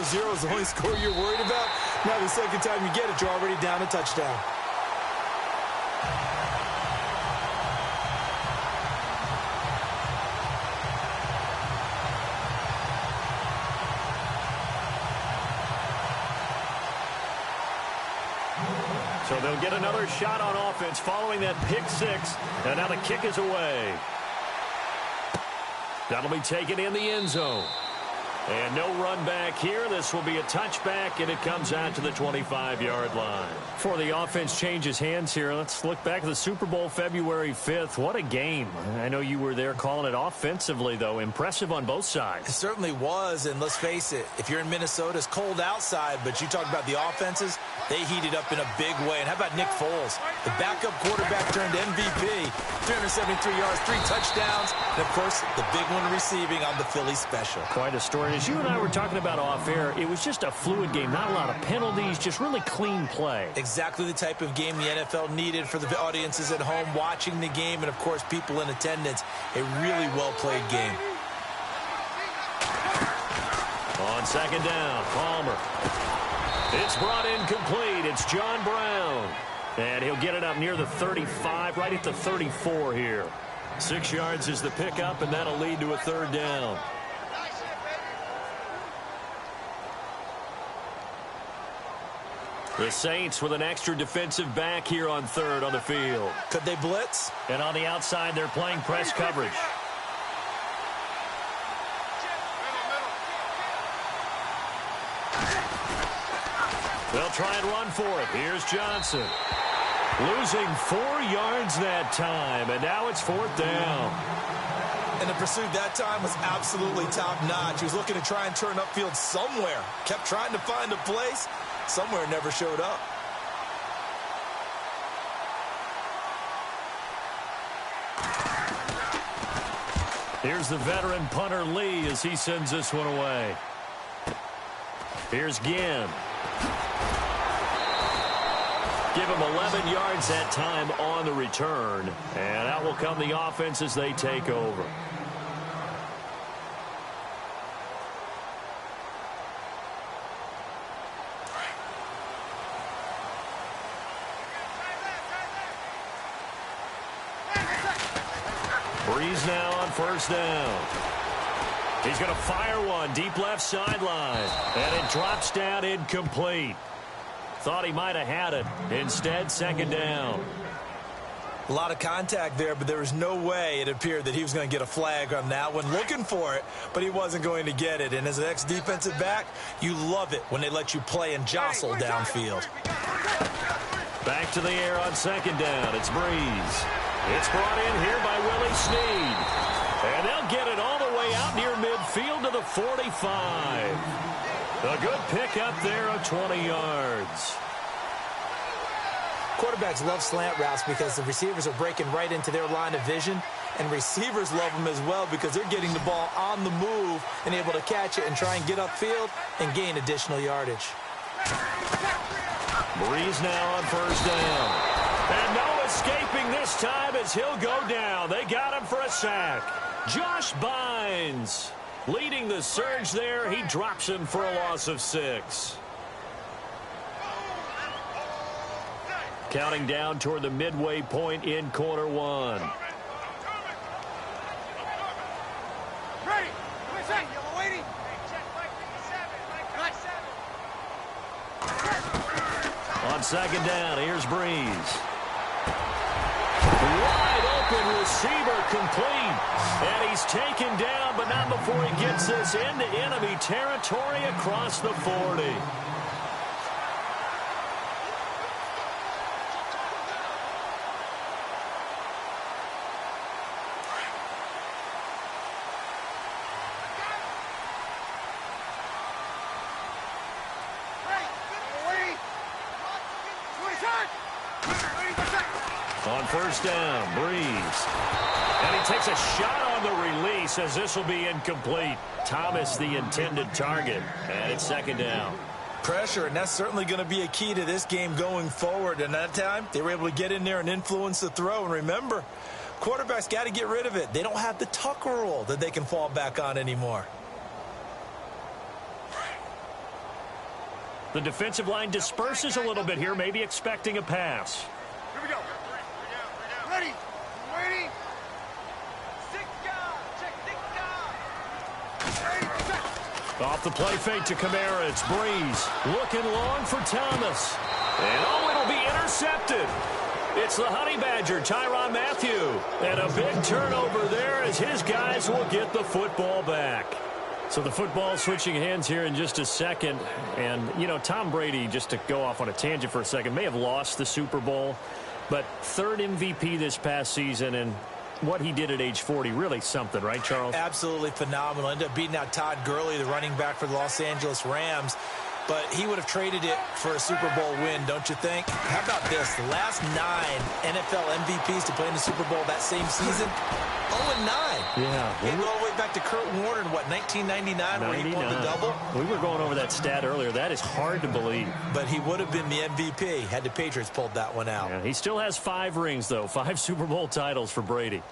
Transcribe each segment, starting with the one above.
0-0 is the only score you're worried about. Now the second time you get it, you're already down a touchdown. So they'll get another shot on offense following that pick six. And now the kick is away. That'll be taken in the end zone. And no run back here. This will be a touchback, and it comes out to the 25-yard line. Before the offense changes hands here, let's look back at the Super Bowl February 5th. What a game. I know you were there calling it offensively, though. Impressive on both sides. It certainly was, and let's face it, if you're in Minnesota, it's cold outside, but you talk about the offenses, they heated up in a big way. And how about Nick Foles? The backup quarterback turned MVP, 373 yards, 3 touchdowns, and, of course, the big one receiving on the Philly special. Quite a story. As you and I were talking about off air, it was just a fluid game, not a lot of penalties, just really clean play. Exactly the type of game the NFL needed for the audiences at home watching the game and, of course, people in attendance. A really well-played game. On second down, Palmer. It's brought in complete. It's John Brown. And he'll get it up near the 35, right at the 34 here. 6 yards is the pickup, and that'll lead to a third down. The Saints with an extra defensive back here on third on the field. Could they blitz? And on the outside, they're playing press coverage. They'll try and run for it. Here's Johnson. Losing 4 yards that time, and now it's fourth down. And the pursuit that time was absolutely top-notch. He was looking to try and turn upfield somewhere. Kept trying to find a place. Somewhere never showed up. Here's the veteran punter Lee as he sends this one away. Here's Ginn. Give him 11 yards that time on the return. And out will come the offense as they take over. Breeze now on first down. He's going to fire one deep left sideline. And it drops down incomplete. Thought he might have had it. Instead, second down. A lot of contact there, but there was no way it appeared that he was going to get a flag on that one. Looking for it, but he wasn't going to get it. And as an ex-defensive back, you love it when they let you play and jostle downfield. Back to the air on second down. It's Breeze. It's brought in here by Willie Snead. And they'll get it all the way out near midfield to the 45. A good pickup there of 20 yards. Quarterbacks love slant routes because the receivers are breaking right into their line of vision, and receivers love them as well because they're getting the ball on the move and able to catch it and try and get upfield and gain additional yardage. Breeze now on first down. And no escaping this time as he'll go down. They got him for a sack. Josh Bynes leading the surge there. He drops him for a loss of 6. Counting down toward the midway point in quarter one. On second down, here's Breeze. Wide open receiver complete. And he's taken down, but not before he gets this into enemy territory across the 40. On first down, Breeze. And he takes a shot on the release as this will be incomplete. Thomas the intended target. And it's second down. Pressure, and that's certainly going to be a key to this game going forward. And that time, they were able to get in there and influence the throw. And remember, quarterbacks got to get rid of it. They don't have the tuck rule that they can fall back on anymore. The defensive line disperses a little bit here, maybe expecting a pass. Here we go. Ready. Ready. Off the play fake to Kamara. It's Breeze. Looking long for Thomas. And it'll be intercepted. It's the Honey Badger, Tyrann Mathieu. And a big turnover there as his guys will get the football back. So the football switching hands here in just a second. And, you know, Tom Brady, just to go off on a tangent for a second, may have lost the Super Bowl. But third MVP this past season, and what he did at age 40, really something, right, Charles? Absolutely phenomenal. Ended up beating out Todd Gurley, the running back for the Los Angeles Rams. But he would have traded it for a Super Bowl win, don't you think? How about this? The last 9 NFL MVPs to play in the Super Bowl that same season, 0-9. Yeah. He go all the way back to Kurt Warner in, what, 1999, where he won the double? We were going over that stat earlier. That is hard to believe. But he would have been the MVP had the Patriots pulled that one out. Yeah, he still has 5 rings, though. 5 Super Bowl titles for Brady.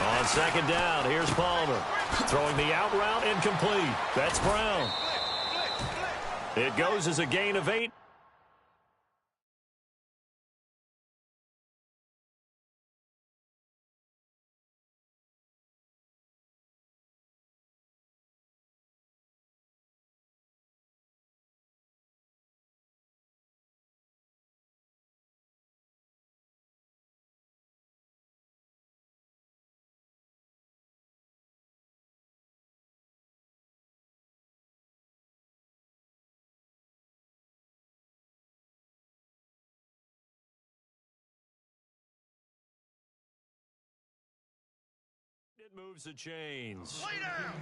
On second down, here's Palmer. Throwing the out route, incomplete. That's Brown. It goes as a gain of 8. It moves the chains. Lay down.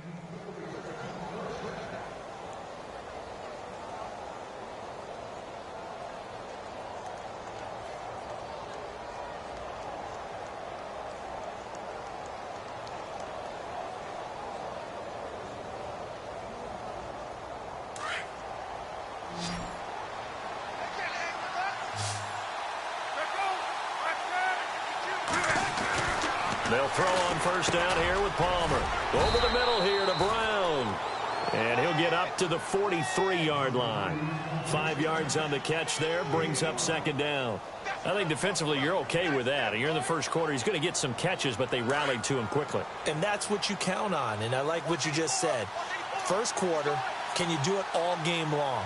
They'll throw on first down here with Palmer. Over the middle here to Brown. And he'll get up to the 43-yard line. 5 yards on the catch there, brings up second down. I think defensively you're okay with that. You're in the first quarter. He's going to get some catches, but they rallied to him quickly. And that's what you count on, and I like what you just said. First quarter, can you do it all game long?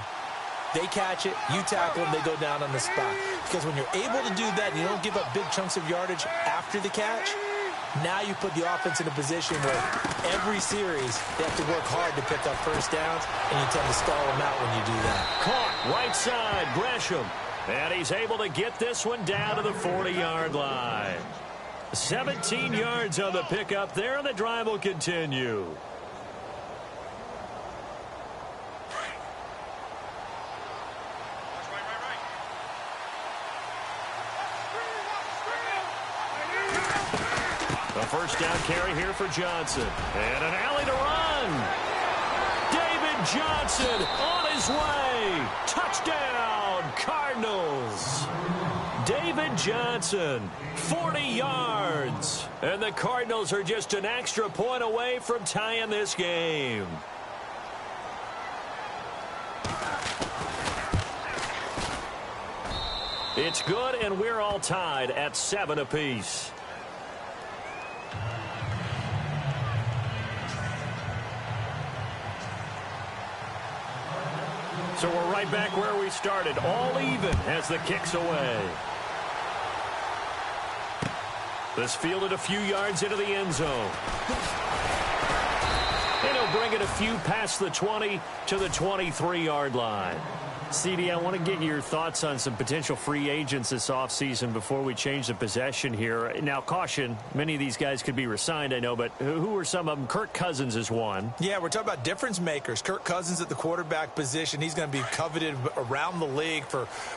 They catch it, you tackle them, they go down on the spot. Because when you're able to do that and you don't give up big chunks of yardage after the catch, now you put the offense in a position where every series they have to work hard to pick up first downs, and you tend to stall them out when you do that. Caught right side, Gresham. And he's able to get this one down to the 40-yard line. 17 yards on the pickup there, and the drive will continue. A first down carry here for Johnson. And an alley to run. David Johnson on his way. Touchdown, Cardinals. David Johnson, 40 yards. And the Cardinals are just an extra point away from tying this game. It's good, and we're all tied at 7 apiece. So we're right back where we started, all even as the kick's away. This fielded a few yards into the end zone. And he'll bring it a few past the 20 to the 23-yard line. CD, I want to get your thoughts on some potential free agents this offseason before we change the possession here. Now, caution, many of these guys could be re-signed, I know, but who are some of them? Kirk Cousins is one. Yeah, we're talking about difference makers. Kirk Cousins at the quarterback position. He's going to be coveted around the league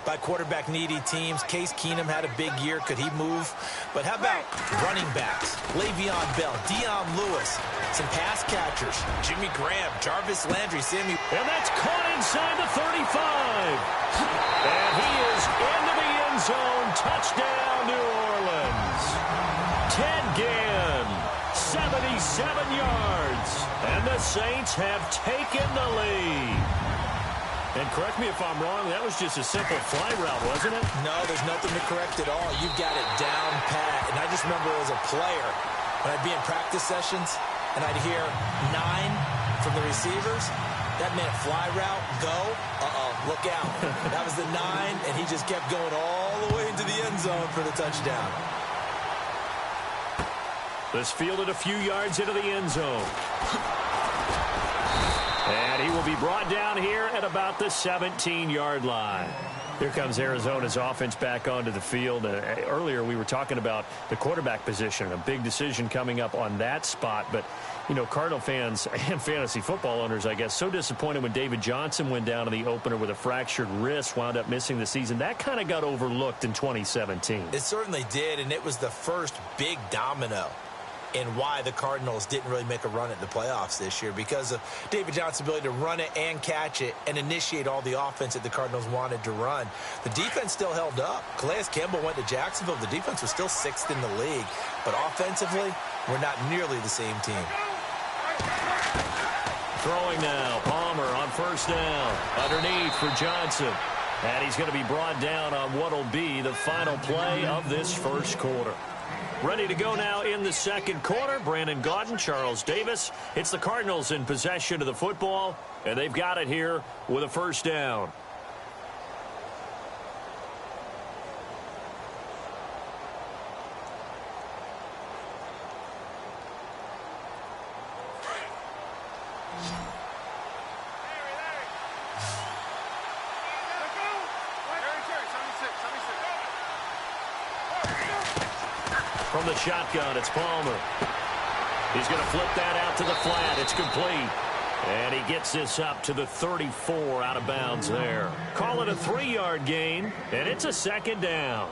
by quarterback-needy teams. Case Keenum had a big year. Could he move? But how about running backs? Le'Veon Bell, Dion Lewis, some pass catchers. Jimmy Graham, Jarvis Landry, Sammy. And that's caught inside the 35. And he is into the end zone. Touchdown, New Orleans. Ted Ginn, 77 yards. And the Saints have taken the lead. And correct me if I'm wrong, that was just a simple fly route, wasn't it? No, there's nothing to correct at all. You've got it down pat. And I just remember as a player, when I'd be in practice sessions, and I'd hear 9 from the receivers, that meant fly route, go, look out. That was the 9, and he just kept going all the way into the end zone for the touchdown. This fielded a few yards into the end zone. And he will be brought down here at about the 17-yard line. Here comes Arizona's offense back onto the field. Earlier we were talking about the quarterback position, a big decision coming up on that spot. But, you know, Cardinal fans and fantasy football owners, I guess, so disappointed when David Johnson went down in the opener with a fractured wrist, wound up missing the season. That kind of got overlooked in 2017. It certainly did, and it was the first big domino in why the Cardinals didn't really make a run at the playoffs this year, because of David Johnson's ability to run it and catch it and initiate all the offense that the Cardinals wanted to run. The defense still held up. Calais Campbell went to Jacksonville. The defense was still 6th in the league. But offensively, we're not nearly the same team. Throwing now, Palmer on first down. Underneath for Johnson. And he's going to be brought down on what will be the final play of this first quarter. Ready to go now in the second quarter. Brandon Gaudin, Charles Davis. It's the Cardinals in possession of the football, and they've got it here with a first down. From the shotgun, it's Palmer. He's going to flip that out to the flat. It's complete. And he gets this up to the 34 out of bounds there. Call it a 3-yard gain, and it's a second down.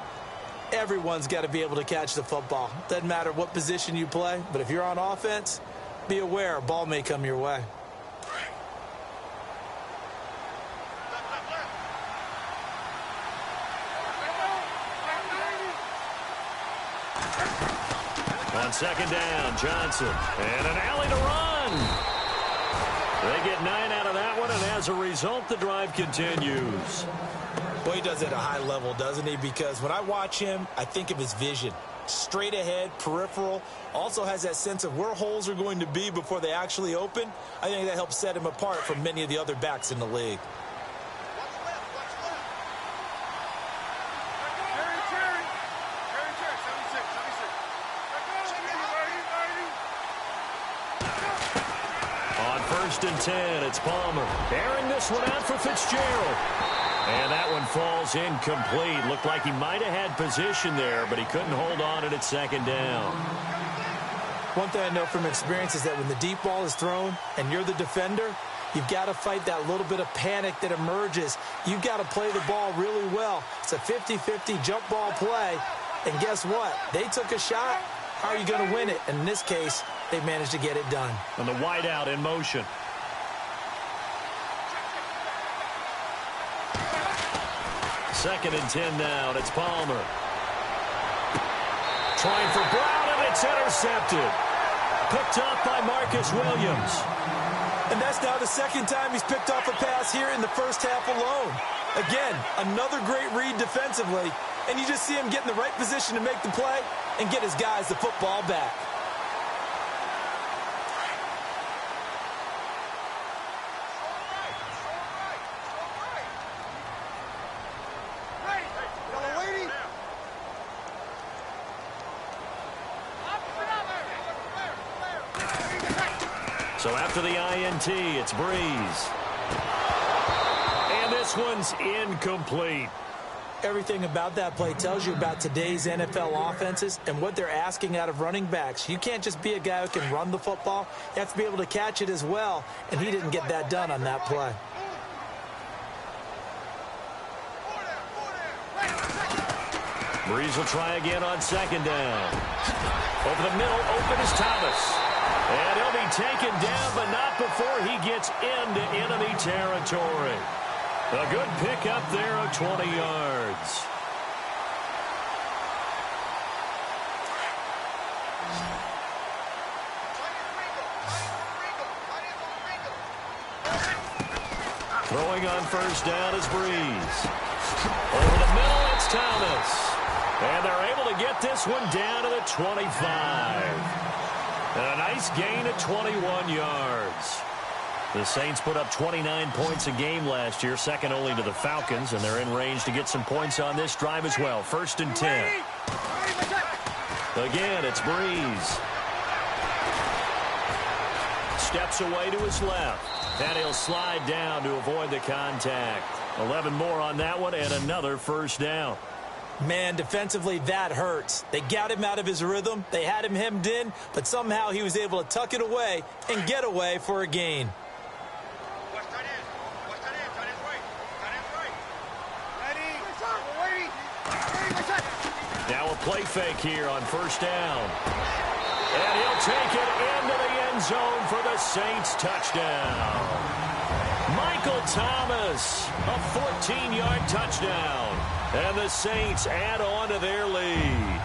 Everyone's got to be able to catch the football. Doesn't matter what position you play, but if you're on offense, be aware a ball may come your way. On second down, Johnson. And an alley to run. They get 9 out of that one, and as a result, the drive continues. Well, he does it at a high level, doesn't he? Because when I watch him, I think of his vision. Straight ahead, peripheral. Also has that sense of where holes are going to be before they actually open. I think that helps set him apart from many of the other backs in the league. First and 10, it's Palmer. Airing this one out for Fitzgerald. And that one falls incomplete. Looked like he might have had position there, but he couldn't hold on at second down. One thing I know from experience is that when the deep ball is thrown and you're the defender, you've got to fight that little bit of panic that emerges. You've got to play the ball really well. It's a 50-50 jump ball play. And guess what? They took a shot. How are you going to win it? And in this case, they managed to get it done. And the wideout in motion. Second and 10 now, and it's Palmer. Trying for Brown, and it's intercepted. Picked up by Marcus Williams. And that's now the second time he's picked off a pass here in the first half alone. Again, another great read defensively, and you just see him get in the right position to make the play and get his guys the football back. So after the INT, it's Breeze. And this one's incomplete. Everything about that play tells you about today's NFL offenses and what they're asking out of running backs. You can't just be a guy who can run the football. You have to be able to catch it as well, and he didn't get that done on that play. Breeze will try again on second down. Over the middle, open is Thomas. And he'll be taken down, but not before he gets into enemy territory. A good pickup there of 20 yards. Throwing on first down is Breeze. Over the middle, it's Thomas. And they're able to get this one down to the 25. And a nice gain of 21 yards. The Saints put up 29 points a game last year, second only to the Falcons, and they're in range to get some points on this drive as well. 1st and 10. Again, it's Breeze. Steps away to his left. And he'll slide down to avoid the contact. 11 more on that one, and another first down. Man, defensively, that hurts. They got him out of his rhythm. They had him hemmed in, but somehow he was able to tuck it away and get away for a gain. Now a play fake here on first down. And he'll take it into the end zone for the Saints touchdown. Michael Thomas, a 14-yard touchdown. And the Saints add on to their lead.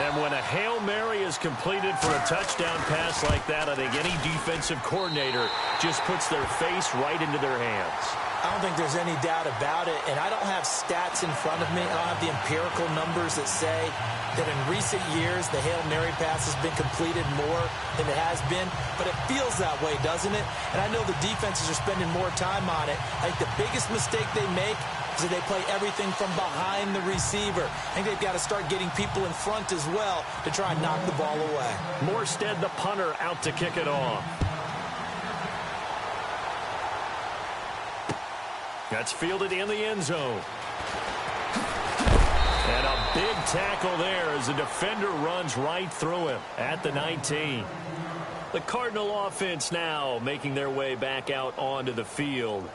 And when a Hail Mary is completed for a touchdown pass like that, I think any defensive coordinator just puts their face right into their hands. I don't think there's any doubt about it, and I don't have stats in front of me. I don't have the empirical numbers that say that in recent years the Hail Mary pass has been completed more than it has been, but it feels that way, doesn't it? And I know the defenses are spending more time on it. I think the biggest mistake they make is that they play everything from behind the receiver. I think they've got to start getting people in front as well to try and knock the ball away. Morstead, the punter, out to kick it off. That's fielded in the end zone. And a big tackle there as the defender runs right through him at the 19. The Cardinal offense now making their way back out onto the field.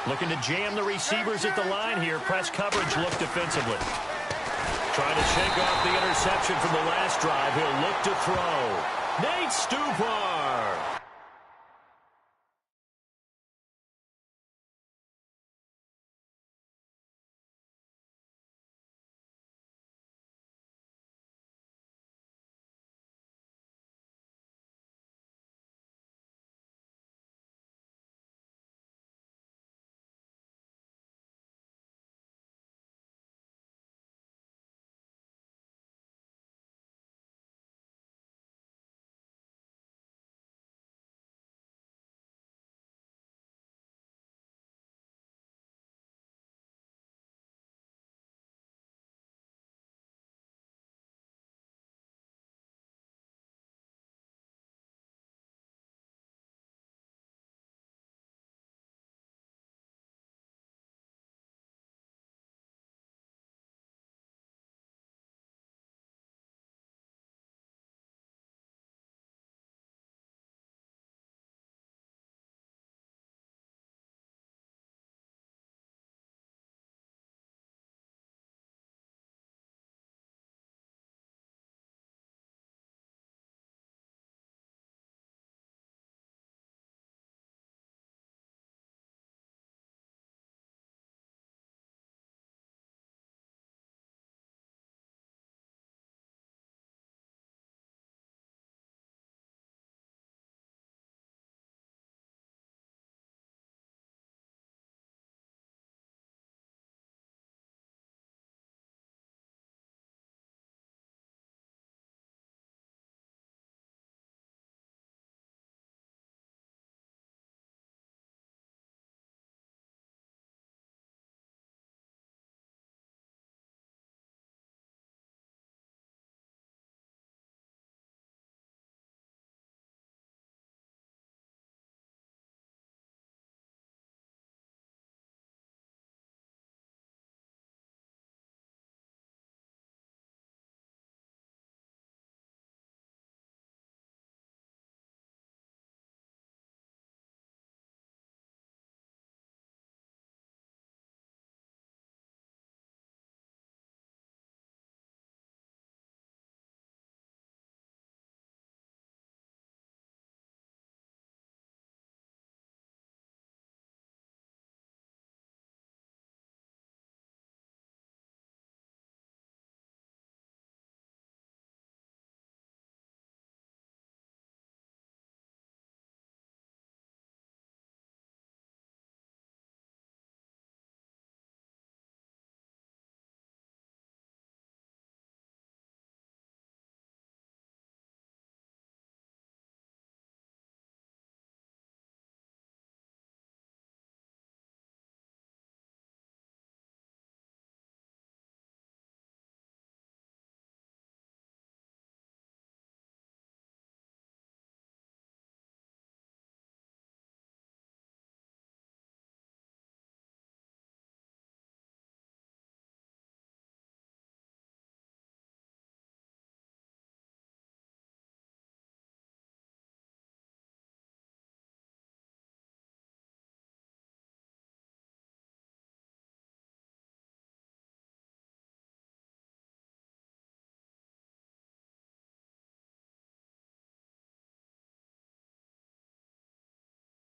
Looking to jam the receivers at the line here. Press coverage look defensively. Trying to shake off the interception from the last drive. He'll look to throw. Nate Stupar.